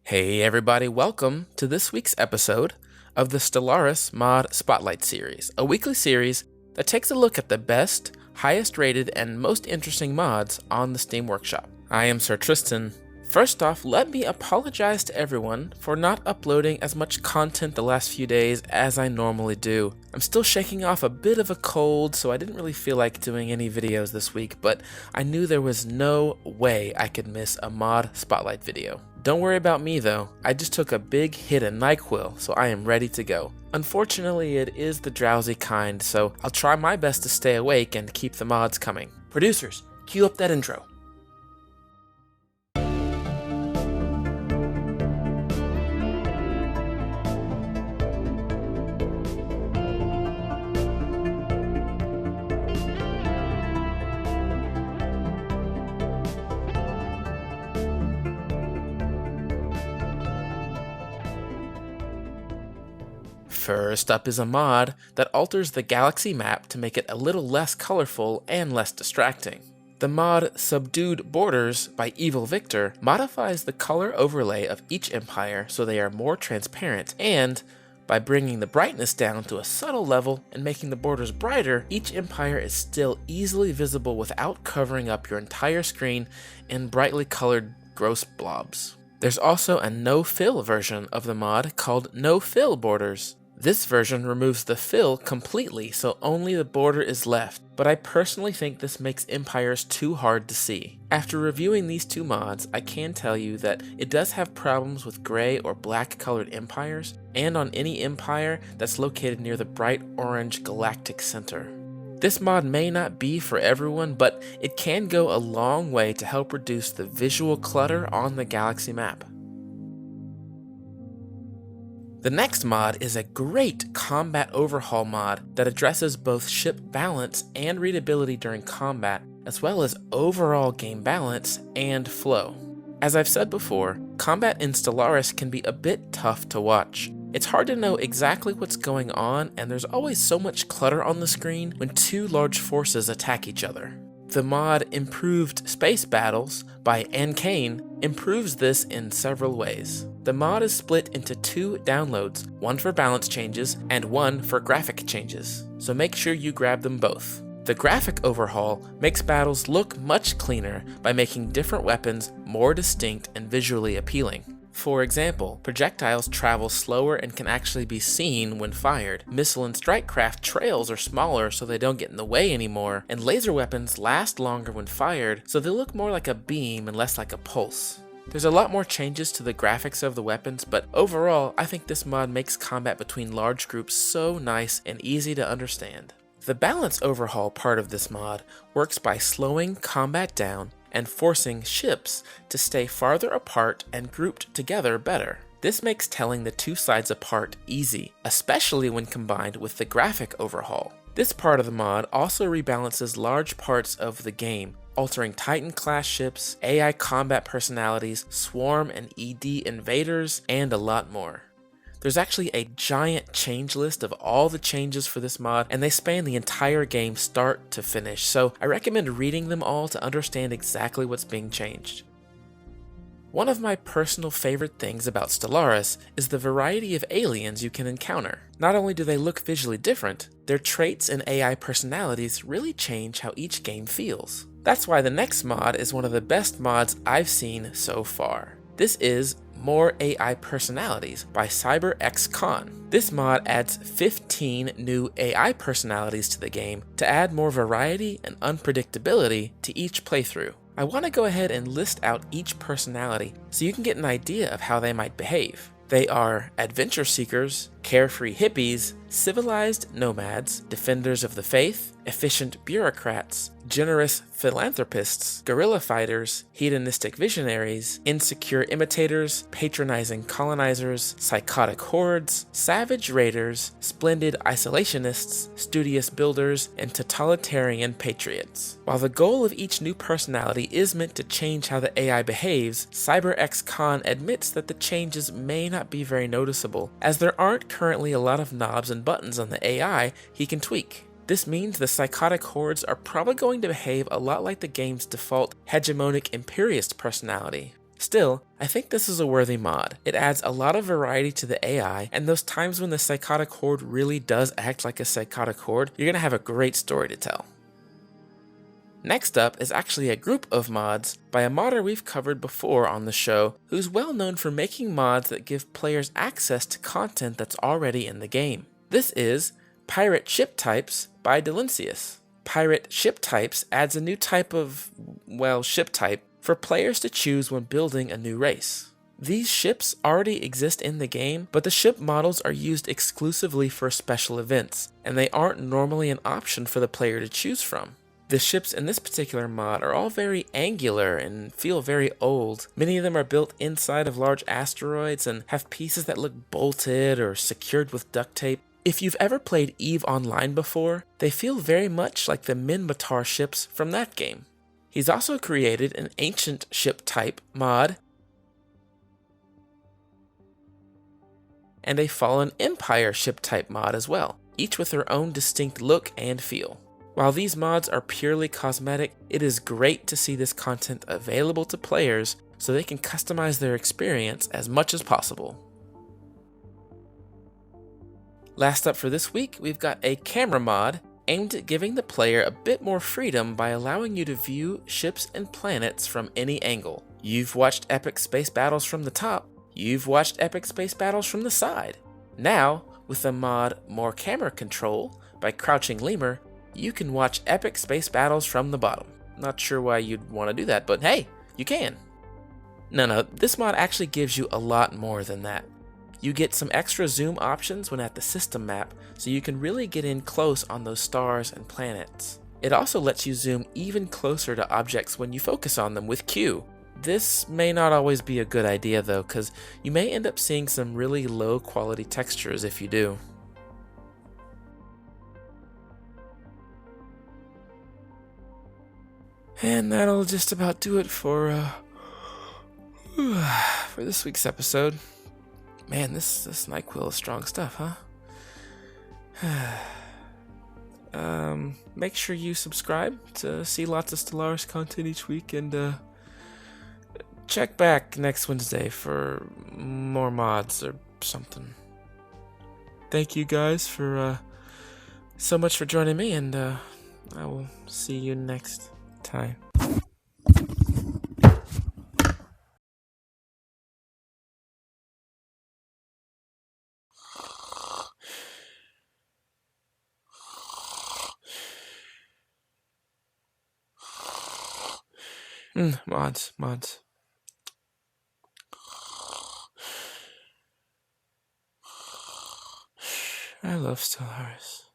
Hey everybody, welcome to this week's episode of the Stellaris Mod Spotlight series, a weekly series that takes a look at the best, highest rated, and most interesting mods on the Steam Workshop. I am Sir Tristan. First off, let me apologize to everyone for not uploading as much content the last few days as I normally do. I'm still shaking off a bit of a cold, so I didn't really feel like doing any videos this week, but I knew there was no way I could miss a Mod Spotlight video. Don't worry about me though, I just took a big hit of NyQuil, so I am ready to go. Unfortunately, it is the drowsy kind, so I'll try my best to stay awake and keep the mods coming. Producers, cue up that intro. First up is a mod that alters the galaxy map to make it a little less colorful and less distracting. The mod Subdued Borders by Evil Victor modifies the color overlay of each empire so they are more transparent, and by bringing the brightness down to a subtle level and making the borders brighter, each empire is still easily visible without covering up your entire screen in brightly colored gross blobs. There's also a no-fill version of the mod called No-Fill Borders. This version removes the fill completely, so only the border is left, but I personally think this makes empires too hard to see. After reviewing these two mods, I can tell you that it does have problems with gray or black colored empires, and on any empire that's located near the bright orange galactic center. This mod may not be for everyone, but it can go a long way to help reduce the visual clutter on the galaxy map. The next mod is a great combat overhaul mod that addresses both ship balance and readability during combat, as well as overall game balance and flow. As I've said before, combat in Stellaris can be a bit tough to watch. It's hard to know exactly what's going on, and there's always so much clutter on the screen when two large forces attack each other. The mod Improved Space Battles by Ankane improves this in several ways. The mod is split into two downloads, one for balance changes and one for graphic changes, so make sure you grab them both. The graphic overhaul makes battles look much cleaner by making different weapons more distinct and visually appealing. For example, projectiles travel slower and can actually be seen when fired. Missile and strike craft trails are smaller so they don't get in the way anymore, and laser weapons last longer when fired so they look more like a beam and less like a pulse. There's a lot more changes to the graphics of the weapons, but overall, I think this mod makes combat between large groups so nice and easy to understand. The balance overhaul part of this mod works by slowing combat down and forcing ships to stay farther apart and grouped together better. This makes telling the two sides apart easy, especially when combined with the graphic overhaul. This part of the mod also rebalances large parts of the game, altering Titan-class ships, AI combat personalities, Swarm and ED invaders, and a lot more. There's actually a giant change list of all the changes for this mod, and they span the entire game start to finish, so I recommend reading them all to understand exactly what's being changed. One of my personal favorite things about Stellaris is the variety of aliens you can encounter. Not only do they look visually different, their traits and AI personalities really change how each game feels. That's why the next mod is one of the best mods I've seen so far. This is More AI Personalities by CyberXCon. This mod adds 15 new AI personalities to the game to add more variety and unpredictability to each playthrough. I want to go ahead and list out each personality so you can get an idea of how they might behave. They are adventure seekers, carefree hippies, civilized nomads, defenders of the faith, efficient bureaucrats, generous philanthropists, guerrilla fighters, hedonistic visionaries, insecure imitators, patronizing colonizers, psychotic hordes, savage raiders, splendid isolationists, studious builders, and totalitarian patriots. While the goal of each new personality is meant to change how the AI behaves, CyberXCon admits that the changes may not be very noticeable, as there aren't currently a lot of knobs and buttons on the AI he can tweak. This means the psychotic hordes are probably going to behave a lot like the game's default hegemonic imperialist personality. Still, I think this is a worthy mod. It adds a lot of variety to the AI, and those times when the psychotic horde really does act like a psychotic horde, you're gonna have a great story to tell. Next up is actually a group of mods by a modder we've covered before on the show, who's well known for making mods that give players access to content that's already in the game. This is Pirate Ship Types by Delincius. Pirate Ship Types adds a new type of, well, ship type for players to choose when building a new race. These ships already exist in the game, but the ship models are used exclusively for special events, and they aren't normally an option for the player to choose from. The ships in this particular mod are all very angular and feel very old. Many of them are built inside of large asteroids and have pieces that look bolted or secured with duct tape. If you've ever played EVE Online before, they feel very much like the Minmatar ships from that game. He's also created an ancient ship type mod and a Fallen Empire ship type mod as well, each with their own distinct look and feel. While these mods are purely cosmetic, it is great to see this content available to players so they can customize their experience as much as possible. Last up for this week, we've got a camera mod aimed at giving the player a bit more freedom by allowing you to view ships and planets from any angle. You've watched epic space battles from the top, you've watched epic space battles from the side. Now, with the mod More Camera Control by Crouching Lemur, you can watch epic space battles from the bottom. Not sure why you'd want to do that, but hey, you can. No, this mod actually gives you a lot more than that. You get some extra zoom options when at the system map, so you can really get in close on those stars and planets. It also lets you zoom even closer to objects when you focus on them with Q. This may not always be a good idea though, because you may end up seeing some really low quality textures if you do. And that'll just about do it for this week's episode. Man, this NyQuil is strong stuff, huh? Make sure you subscribe to see lots of Stellaris content each week, and check back next Wednesday for more mods or something. Thank you guys for so much for joining me, and I will see you next time. Mods. I love Stellaris.